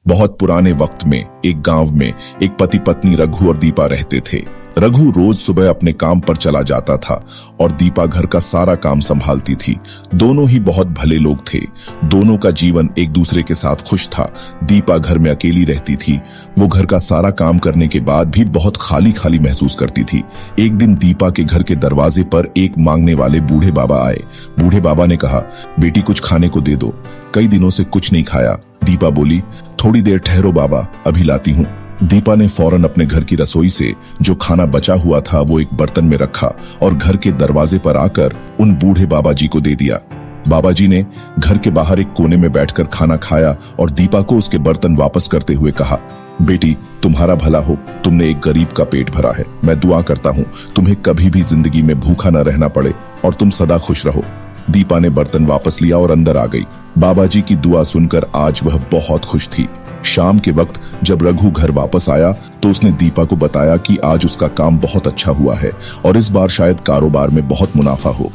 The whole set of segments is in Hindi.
बहुत पुराने वक्त में एक गांव में एक पति पत्नी रघु और दीपा रहते थे। रघु रोज सुबह अपने काम पर चला जाता था और दीपा घर का सारा काम संभालती थी। दोनों ही बहुत भले लोग थे। दोनों का जीवन एक दूसरे के साथ खुश था। दीपा घर में अकेली रहती थी। वो घर का सारा काम करने के बाद भी बहुत खाली खाली महसूस करती थी। एक दिन दीपा के घर के दरवाजे पर एक मांगने वाले बूढ़े बाबा आए। बूढ़े बाबा ने कहा, बेटी कुछ खाने को दे दो, कई दिनों से कुछ नहीं खाया। दीपा बोली, थोड़ी देर ठहरो बाबा, अभी लाती हूँ। दीपा ने फौरन अपने घर की रसोई से जो खाना बचा हुआ था वो एक बर्तन में रखा और घर के दरवाजे पर आकर उन बूढ़े बाबा जी को दे दिया। बाबा जी ने घर के बाहर एक कोने में बैठकर खाना खाया और दीपा को उसके बर्तन वापस करते हुए कहा, बेटी तुम्हारा भला हो, तुमने एक गरीब का पेट भरा है। मैं दुआ करता हूँ तुम्हें कभी भी जिंदगी में भूखा न रहना पड़े और तुम सदा खुश रहो। दीपा ने बर्तन वापस लिया और अंदर आ गई। बाबा जी की दुआ सुनकर आज वह बहुत खुश थी। शाम के वक्त जब रघु घर वापस आया तो उसने दीपा को बताया कि आज उसका काम बहुत अच्छा हुआ है और इस बार शायद कारोबार में बहुत मुनाफा हो।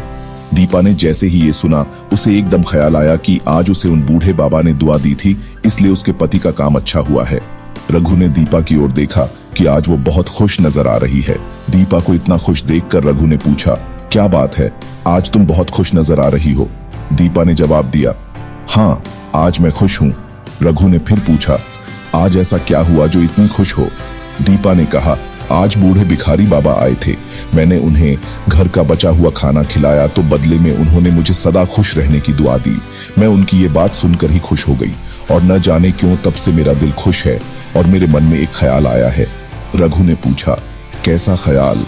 दीपा ने जैसे ही ये सुना उसे एकदम ख्याल आया कि आज उसे उन बूढ़े बाबा ने दुआ दी थी, इसलिए उसके पति का काम अच्छा हुआ है। रघु ने दीपा की ओर देखा कि आज वो बहुत खुश नजर आ रही है। दीपा को इतना खुश देखकर रघु ने पूछा, क्या बात है, आज तुम बहुत खुश नजर आ रही हो? दीपा ने जवाब दिया, हाँ आज मैं खुश हूँ। रघु ने फिर पूछा, आज ऐसा क्या हुआ जो इतनी खुश हो? दीपा ने कहा, आज बूढ़े भिखारी बाबा आए थे। मैंने उन्हें घर का बचा हुआ खाना खिलाया तो बदले में उन्होंने मुझे सदा खुश रहने की दुआ दी। मैं उनकी ये बात सुनकर ही खुश हो गई और न जाने क्यों तब से मेरा दिल खुश है और मेरे मन में एक ख्याल आया है। रघु ने पूछा, कैसा ख्याल?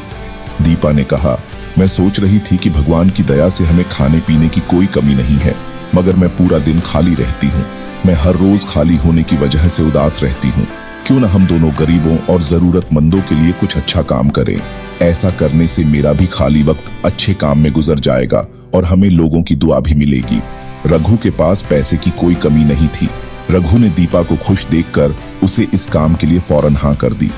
दीपा ने कहा, मैं सोच रही थी कि भगवान की दया से हमें खाने पीने की कोई कमी नहीं है, मगर मैं पूरा दिन खाली रहती हूँ। मैं हर रोज खाली होने की वजह से उदास रहती हूँ। क्यों न हम दोनों गरीबों और जरूरतमंदों के लिए कुछ अच्छा काम करें? ऐसा करने से मेरा भी खाली वक्त अच्छे काम में गुजर जाएगा और हमें लोगों की दुआ भी मिलेगी। रघु के पास पैसे की कोई कमी नहीं थी। रघु ने दीपा को खुश देखकर उसे इस काम के लिए फौरन हाँ कर दी।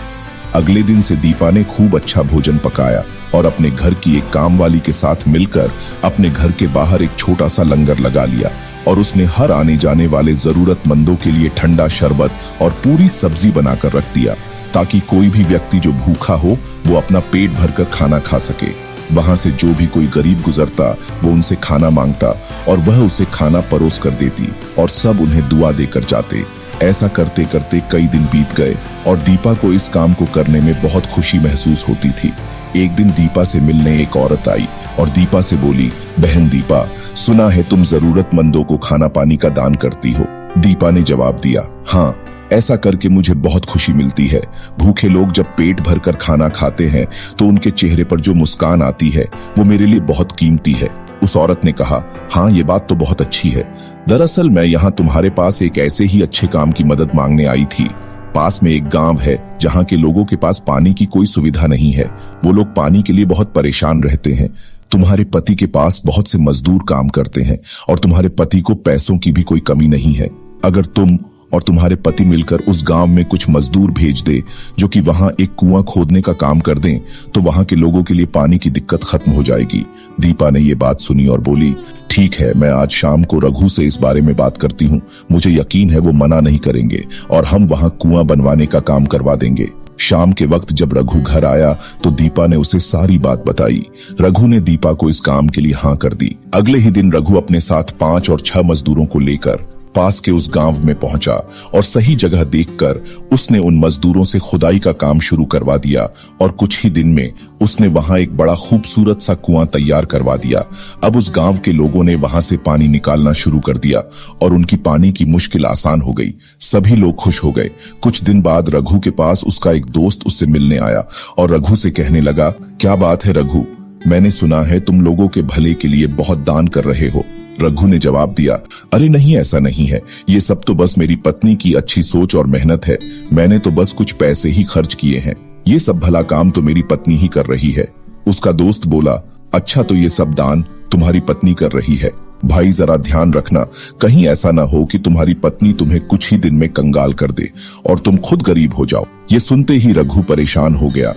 अगले दिन से दीपा ने खूब अच्छा भोजन पकाया और अपने घर की एक काम वाली के साथ मिलकर अपने घर के बाहर एक छोटा सा लंगर लगा लिया और उसने हर आने जाने वाले जरूरतमंदों के लिए ठंडा शरबत और पूरी सब्जी बनाकर रख दिया, ताकि कोई भी व्यक्ति जो भूखा हो वो अपना पेट भरकर खाना खा सके। वहां से जो भी कोई गरीब गुजरता वो उनसे खाना मांगता और वह उसे खाना परोस कर देती और सब उन्हें दुआ देकर जाते। ऐसा करते करते कई दिन बीत गए और दीपा को इस काम को करने में बहुत खुशी महसूस होती थी। एक दिन दीपा से मिलने एक औरत आई और दीपा से बोली, बहन दीपा, सुना है तुम जरूरतमंदों को खाना पानी का दान करती हो। दीपा ने जवाब दिया, हाँ, ऐसा करके मुझे बहुत खुशी मिलती है। भूखे लोग जब पेट भरकर खाना खाते हैं तो उनके चेहरे पर जो मुस्कान आती है वो मेरे लिए बहुत कीमती है। उस औरत ने कहा, हाँ ये बात तो बहुत अच्छी है। दरअसल मैं यहाँ तुम्हारे पास एक ऐसे ही अच्छे काम की मदद मांगने आई थी। पास में एक गांव है जहाँ के लोगों के पास पानी की कोई सुविधा नहीं है। वो लोग पानी के लिए बहुत परेशान रहते हैं। तुम्हारे पति के पास बहुत से मजदूर काम करते हैं और तुम्हारे पति को पैसों की भी कोई कमी नहीं है। अगर तुम और तुम्हारे पति मिलकर उस गांव में कुछ मजदूर भेज दे जो कि वहां एक कुआं खोदने का काम कर दें तो वहां के लोगों के लिए पानी की दिक्कत खत्म हो जाएगी। दीपा ने ये बात सुनी और बोली, ठीक है, मैं आज शाम को रघु से इस बारे में बात करती हूँ। मुझे यकीन है वो मना नहीं करेंगे और हम वहां कुआं बनवाने का काम करवा देंगे। शाम के वक्त जब रघु घर आया तो दीपा ने उसे सारी बात बताई। रघु ने दीपा को इस काम के लिए हाँ कर दी। अगले ही दिन रघु अपने साथ 5 और 6 मजदूरों को लेकर पास के उस गांव में पहुंचा और सही जगह देखकर उसने उन मजदूरों से खुदाई का काम शुरू करवा दिया और कुछ ही दिन में उसने वहां एक बड़ा खूबसूरत सा कुआं तैयार करवा दिया। अब उस गांव के लोगों ने वहां से पानी निकालना शुरू कर दिया और उनकी पानी की मुश्किल आसान हो गई। सभी लोग खुश हो गए। कुछ दिन बाद रघु के पास उसका एक दोस्त उससे मिलने आया और रघु से कहने लगा, क्या बात है रघु, मैंने सुना है तुम लोगों के भले के लिए बहुत दान कर रहे हो। रघु ने जवाब दिया, अरे नहीं, ऐसा नहीं है। ये सब तो बस मेरी पत्नी की अच्छी सोच और मेहनत है। मैंने तो बस कुछ पैसे ही खर्च किए हैं। ये सब भला काम तो मेरी पत्नी ही कर रही है। उसका दोस्त बोला, अच्छा तो ये सब दान तुम्हारी पत्नी कर रही है। भाई जरा ध्यान रखना, कहीं ऐसा ना हो कि तुम्हारी पत्नी तुम्हें कुछ ही दिन में कंगाल कर दे और तुम खुद गरीब हो जाओ। ये सुनते ही रघु परेशान हो गया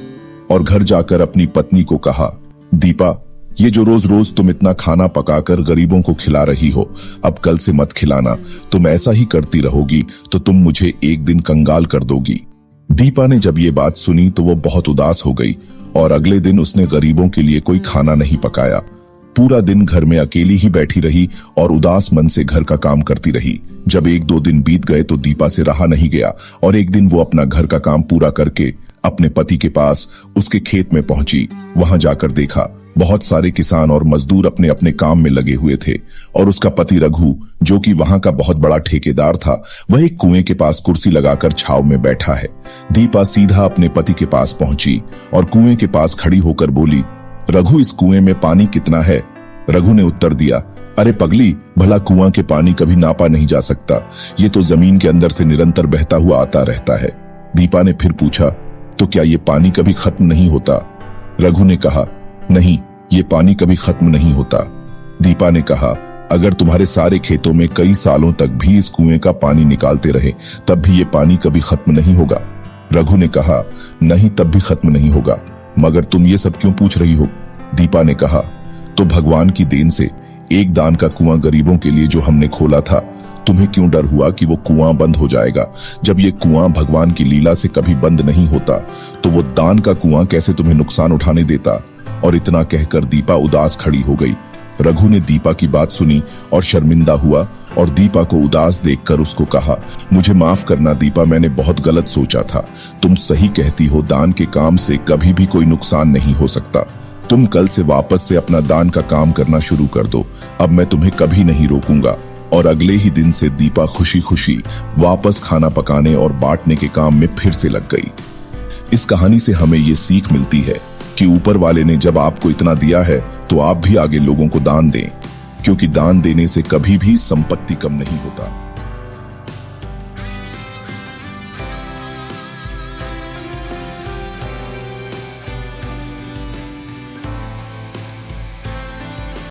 और घर जाकर अपनी पत्नी को कहा, दीपा ये जो रोज रोज तुम इतना खाना पकाकर गरीबों को खिला रही हो, अब कल से मत खिलाना। तुम ऐसा ही करती रहोगी तो तुम मुझे एक दिन कंगाल कर दोगी। दीपा ने जब ये बात सुनी तो वो बहुत उदास हो गई और अगले दिन उसने गरीबों के लिए कोई खाना नहीं पकाया। पूरा दिन घर में अकेली ही बैठी रही और उदास मन से घर का काम करती रही। जब 1-2 दिन बीत गए तो दीपा से रहा नहीं गया और एक दिन वो अपना घर का काम पूरा करके अपने पति के पास उसके खेत में पहुंची। वहां जाकर देखा बहुत सारे किसान और मजदूर अपने अपने काम में लगे हुए थे और उसका पति रघु, जो कि वहां का बहुत बड़ा ठेकेदार था, वह एक कुएं के पास कुर्सी लगाकर छाव में बैठा है। दीपा सीधा अपने पति के पास पहुंची और कुएं के पास खड़ी होकर बोली, रघु, इस कुएं में पानी कितना है? रघु ने उत्तर दिया, अरे पगली, भला कुआं के पानी कभी नापा नहीं जा सकता, ये तो जमीन के अंदर से निरंतर बहता हुआ आता रहता है। दीपा ने फिर पूछा, तो क्या ये पानी कभी खत्म नहीं होता? रघु ने कहा, नहीं, ये पानी कभी खत्म नहीं होता। दीपा ने कहा, अगर तुम्हारे सारे खेतों में कई सालों तक भी इस कुएं का पानी निकालते रहे तब भी ये पानी कभी खत्म नहीं होगा। रघु ने कहा, नहीं, तब भी खत्म नहीं होगा, मगर तुम ये सब क्यों पूछ रही हो? दीपा ने कहा, तो भगवान की देन से एक दान का कुआं गरीबों के लिए जो हमने खोला था, तुम्हें क्यों डर हुआ कि वो कुआं बंद हो जाएगा? जब ये कुआं भगवान की लीला से कभी बंद नहीं होता तो वो दान का कुआं कैसे तुम्हें नुकसान उठाने देता? और इतना कहकर दीपा उदास खड़ी हो गई। रघु ने दीपा की बात सुनी और शर्मिंदा हुआ और दीपा को उदास देखकर उसको कहा, मुझे माफ करना दीपा, मैंने बहुत गलत सोचा था। तुम सही कहती हो, दान के काम से कभी भी कोई नुकसान नहीं हो सकता। तुम कल से वापस से अपना दान का काम करना शुरू कर दो, अब मैं तुम्हें कभी नहीं रोकूंगा। और अगले ही दिन से दीपा खुशी खुशी वापस खाना पकाने और बांटने के काम में फिर से लग गई। इस कहानी से हमें ये सीख मिलती है कि ऊपर वाले ने जब आपको इतना दिया है तो आप भी आगे लोगों को दान दें, क्योंकि दान देने से कभी भी संपत्ति कम नहीं होता।